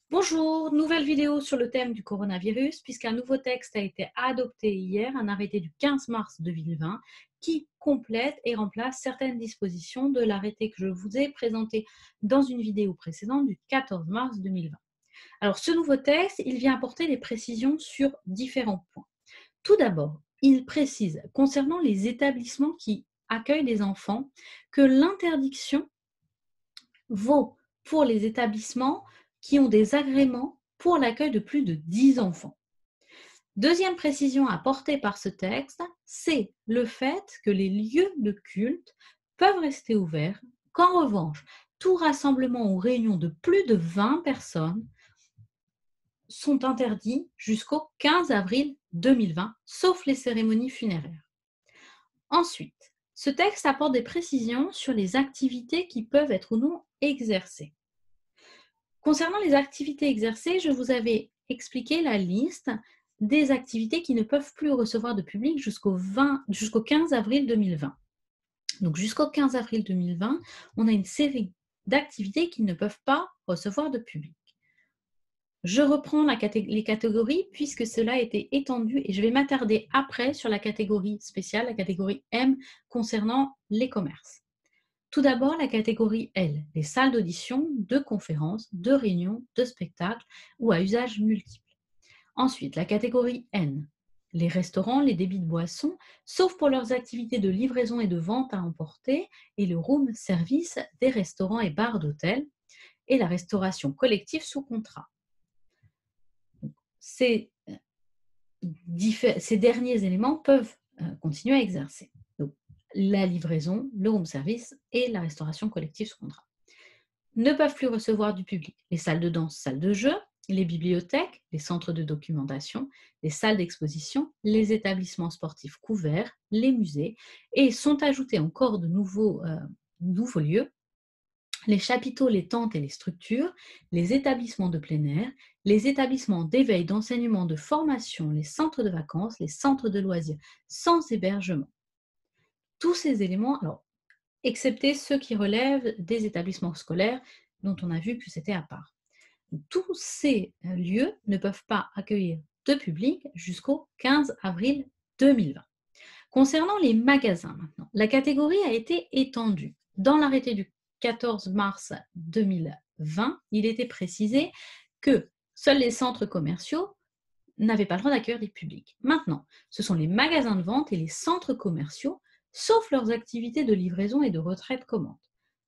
Bonjour, nouvelle vidéo sur le thème du coronavirus, puisqu'un nouveau texte a été adopté hier, un arrêté du 15 mars 2020, qui complète et remplace certaines dispositions de l'arrêté que je vous ai présenté dans une vidéo précédente du 14 mars 2020. Alors, ce nouveau texte, il vient apporter des précisions sur différents points. Tout d'abord, il précise, concernant les établissements qui accueillent des enfants, que l'interdiction vaut pour les établissements qui ont des agréments pour l'accueil de plus de 10 enfants. Deuxième précision apportée par ce texte, c'est le fait que les lieux de culte peuvent rester ouverts, qu'en revanche, tout rassemblement ou réunion de plus de 20 personnes sont interdits jusqu'au 15 avril 2020, sauf les cérémonies funéraires. Ensuite, ce texte apporte des précisions sur les activités qui peuvent être ou non exercées. Concernant les activités exercées, je vous avais expliqué la liste des activités qui ne peuvent plus recevoir de public jusqu'au 15 avril 2020. Donc jusqu'au 15 avril 2020, on a une série d'activités qui ne peuvent pas recevoir de public. Je reprends les catégories puisque cela a été étendu et je vais m'attarder après sur la catégorie spéciale, la catégorie M, concernant les commerces. Tout d'abord, la catégorie L, les salles d'audition, de conférences, de réunions, de spectacles ou à usage multiple. Ensuite, la catégorie N, les restaurants, les débits de boissons, sauf pour leurs activités de livraison et de vente à emporter, et le room service des restaurants et bars d'hôtels, et la restauration collective sous contrat. Ces derniers éléments peuvent continuer à exercer. Donc, la livraison, le room service et la restauration collective sous contrat. Ne peuvent plus recevoir du public les salles de danse, salles de jeu, les bibliothèques, les centres de documentation, les salles d'exposition, les établissements sportifs couverts, les musées, et sont ajoutés encore de nouveaux lieux, les chapiteaux, les tentes et les structures, les établissements de plein air, les établissements d'éveil, d'enseignement, de formation, les centres de vacances, les centres de loisirs, sans hébergement. Tous ces éléments, alors, excepté ceux qui relèvent des établissements scolaires, dont on a vu que c'était à part. Tous ces lieux ne peuvent pas accueillir de public jusqu'au 15 avril 2020. Concernant les magasins maintenant, la catégorie a été étendue. Dans l'arrêté du 14 mars 2020, il était précisé que seuls les centres commerciaux n'avaient pas le droit d'accueillir des publics. Maintenant, ce sont les magasins de vente et les centres commerciaux, sauf leurs activités de livraison et de retrait de commandes.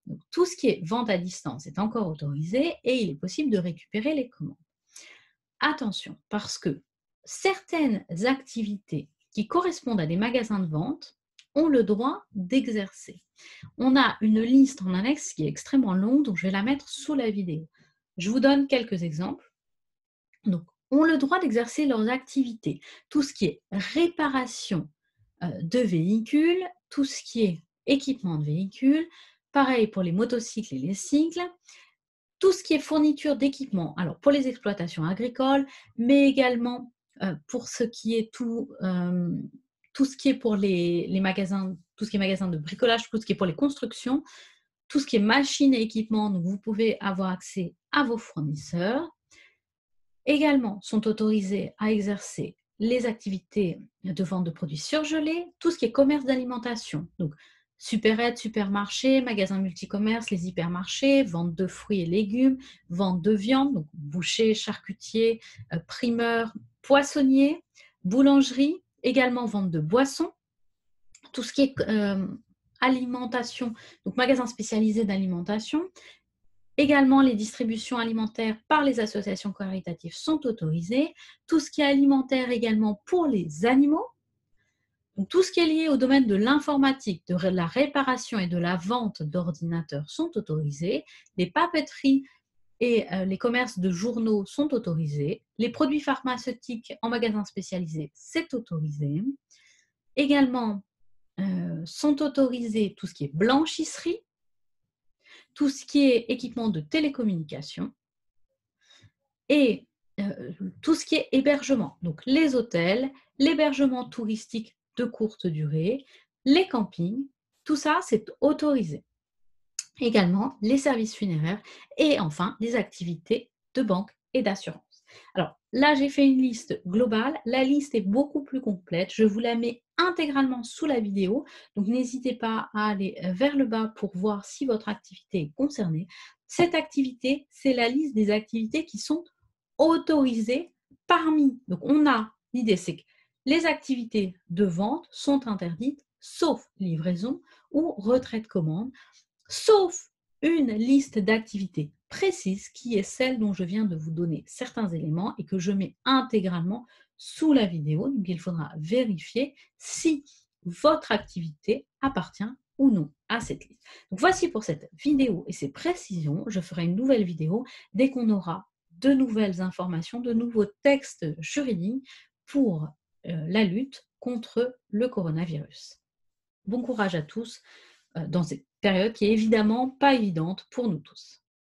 Donc, tout ce qui est vente à distance est encore autorisé et il est possible de récupérer les commandes. Attention, parce que certaines activités qui correspondent à des magasins de vente ont le droit d'exercer. On a une liste en annexe qui est extrêmement longue, donc je vais la mettre sous la vidéo. Je vous donne quelques exemples. Donc, ont le droit d'exercer leurs activités. Tout ce qui est réparation de véhicules, tout ce qui est équipement de véhicules, pareil pour les motocycles et les cycles, tout ce qui est fourniture d'équipement, alors pour les exploitations agricoles, mais également pour ce qui est tout ce qui est pour les magasins, tout ce qui est magasins de bricolage, tout ce qui est pour les constructions, tout ce qui est machines et équipements, donc vous pouvez avoir accès à vos fournisseurs. Également sont autorisés à exercer les activités de vente de produits surgelés, tout ce qui est commerce d'alimentation, donc supérettes, supermarchés, magasins multicommerce, les hypermarchés, vente de fruits et légumes, vente de viande, donc boucher, charcutier, primeur, poissonnier, boulangerie, également vente de boissons, tout ce qui est alimentation, donc magasins spécialisés d'alimentation. Également, les distributions alimentaires par les associations caritatives sont autorisées. Tout ce qui est alimentaire également pour les animaux. Donc, tout ce qui est lié au domaine de l'informatique, de la réparation et de la vente d'ordinateurs sont autorisés. Les papeteries et les commerces de journaux sont autorisés. Les produits pharmaceutiques en magasin spécialisé, c'est autorisé. Également, sont autorisés tout ce qui est blanchisserie, tout ce qui est équipement de télécommunication et tout ce qui est hébergement. Donc les hôtels, l'hébergement touristique de courte durée, les campings, tout ça, c'est autorisé. Également, les services funéraires et enfin, les activités de banque et d'assurance. Alors là, j'ai fait une liste globale. La liste est beaucoup plus complète. Je vous la mets intégralement sous la vidéo. Donc n'hésitez pas à aller vers le bas pour voir si votre activité est concernée. Cette activité, c'est la liste des activités qui sont autorisées parmi. Donc on a, l'idée c'est que les activités de vente sont interdites, sauf livraison ou retrait de commande, sauf une liste d'activités précise qui est celle dont je viens de vous donner certains éléments et que je mets intégralement sous la vidéo. Donc il faudra vérifier si votre activité appartient ou non à cette liste. Donc voici pour cette vidéo et ces précisions. Je ferai une nouvelle vidéo dès qu'on aura de nouvelles informations, de nouveaux textes juridiques pour la lutte contre le coronavirus. Bon courage à tous dans cette période qui est évidemment pas évidente pour nous tous.